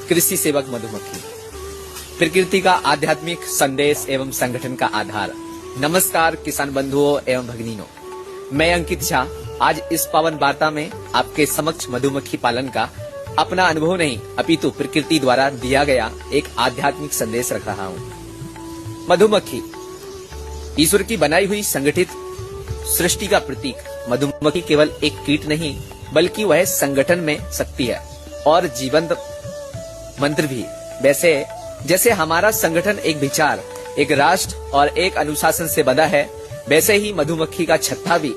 कृषि सेवक मधुमक्खी, प्रकृति का आध्यात्मिक संदेश एवं संगठन का आधार। नमस्कार किसान बंधुओं एवं भगिनीनों, मैं अंकित शाह आज इस पावन वार्ता में आपके समक्ष मधुमक्खी पालन का अपना अनुभव नहीं अपितु प्रकृति द्वारा दिया गया एक आध्यात्मिक संदेश रख रहा हूँ। मधुमक्खी ईश्वर की बनाई हुई संगठित सृष्टि का प्रतीक। मधुमक्खी केवल एक कीट नहीं बल्कि वह संगठन में शक्ति है और जीवंत मंत्र भी। वैसे जैसे हमारा संगठन एक विचार, एक राष्ट्र और एक अनुशासन से बंधा है, वैसे ही मधुमक्खी का छत्ता भी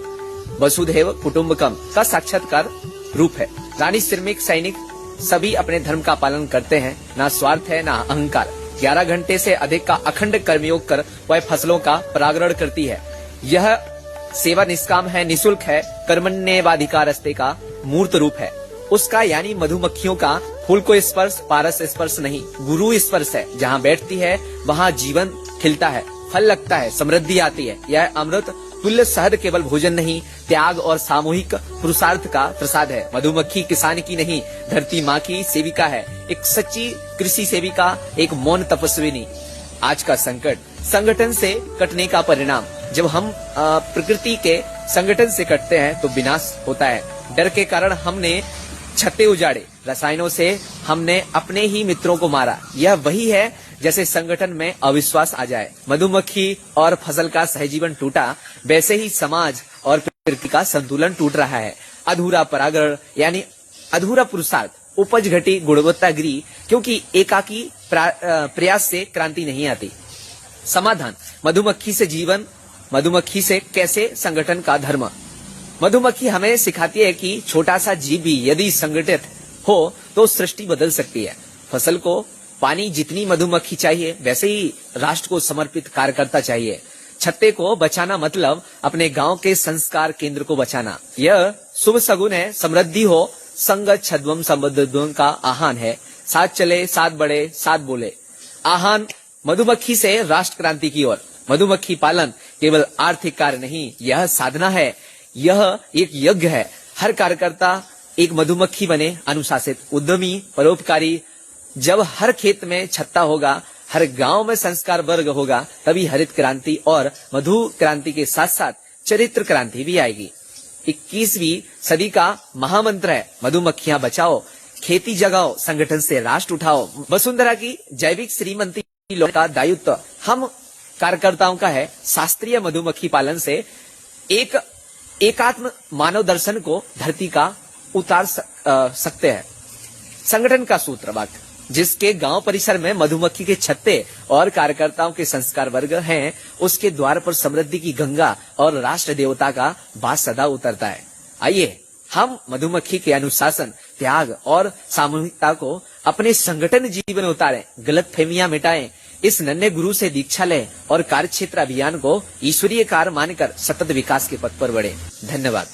वसुधैव कुटुंबकम का साक्षात्कार रूप है। रानी श्रमिक सैनिक सभी अपने धर्म का पालन करते हैं, ना स्वार्थ है ना अहंकार। 11 घंटे से अधिक का अखंड कर्मयोग कर वह फसलों का परागण करती है। यह सेवा निष्काम है, निशुल्क है, कर्मण्येवाधिकारस्ते का मूर्त रूप है। उसका यानी मधुमक्खियों का फूल को स्पर्श पारस स्पर्श नहीं, गुरु स्पर्श है। जहाँ बैठती है वहाँ जीवन खिलता है, फल लगता है, समृद्धि आती है। यह अमृत तुल्य शहद केवल भोजन नहीं, त्याग और सामूहिक पुरुषार्थ का प्रसाद है। मधुमक्खी किसान की नहीं, धरती माँ की सेविका है, एक सच्ची कृषि सेविका, एक मौन तपस्विनी। आज का संकट संगठन से कटने का परिणाम। जब हम प्रकृति के संगठन से कटते हैं तो विनाश होता है। डर के कारण हमने छत्ते उजाड़े, रसायनों से हमने अपने ही मित्रों को मारा। यह वही है जैसे संगठन में अविश्वास आ जाए। मधुमक्खी और फसल का सहजीवन टूटा, वैसे ही समाज और प्रकृति का संतुलन टूट रहा है। अधूरा परागण यानी अधूरा पुरुषार्थ, उपज घटी, गुणवत्ता गिरी, क्योंकि एकाकी प्रयास से क्रांति नहीं आती। समाधान मधुमक्खी से जीवन, मधुमक्खी से कैसे संगठन का धर्म। मधुमक्खी हमें सिखाती है कि छोटा सा जीव भी यदि संगठित हो तो सृष्टि बदल सकती है। फसल को पानी जितनी मधुमक्खी चाहिए, वैसे ही राष्ट्र को समर्पित कार्यकर्ता चाहिए। छत्ते को बचाना मतलब अपने गांव के संस्कार केंद्र को बचाना। यह शुभ सगुन है, समृद्धि हो, संगत छद्वम संबद्धम का आह्वान है। साथ चले, साथ बढ़े, साथ बोले। आह्वान मधुमक्खी से राष्ट्र क्रांति की ओर। मधुमक्खी पालन केवल आर्थिक कार्य नहीं, यह साधना है, यह एक यज्ञ है। हर कार्यकर्ता एक मधुमक्खी बने, अनुशासित, उद्यमी, परोपकारी। जब हर खेत में छत्ता होगा, हर गांव में संस्कार वर्ग होगा, तभी हरित क्रांति और मधु क्रांति के साथ साथ चरित्र क्रांति भी आएगी। 21वीं सदी का महामंत्र है मधुमक्खियां बचाओ, खेती जगाओ, संगठन से राष्ट्र उठाओ। वसुंधरा की जैविक श्रीमंती का दायित्व हम कार्यकर्ताओं का है। शास्त्रीय मधुमक्खी पालन से एक एकात्म मानव दर्शन को धरती का उतार सकते हैं। संगठन का सूत्र वाक्य, जिसके गांव परिसर में मधुमक्खी के छत्ते और कार्यकर्ताओं के संस्कार वर्ग हैं, उसके द्वार पर समृद्धि की गंगा और राष्ट्र देवता का वास सदा उतरता है। आइए हम मधुमक्खी के अनुशासन, त्याग और सामूहिकता को अपने संगठन जीवन में उतारें, गलत फहमियां मिटाएं, इस नन्हे गुरु से दीक्षा लें और कार्यक्षेत्र अभियान को ईश्वरीय कार्य मानकर सतत विकास के पथ पर बढ़े। धन्यवाद।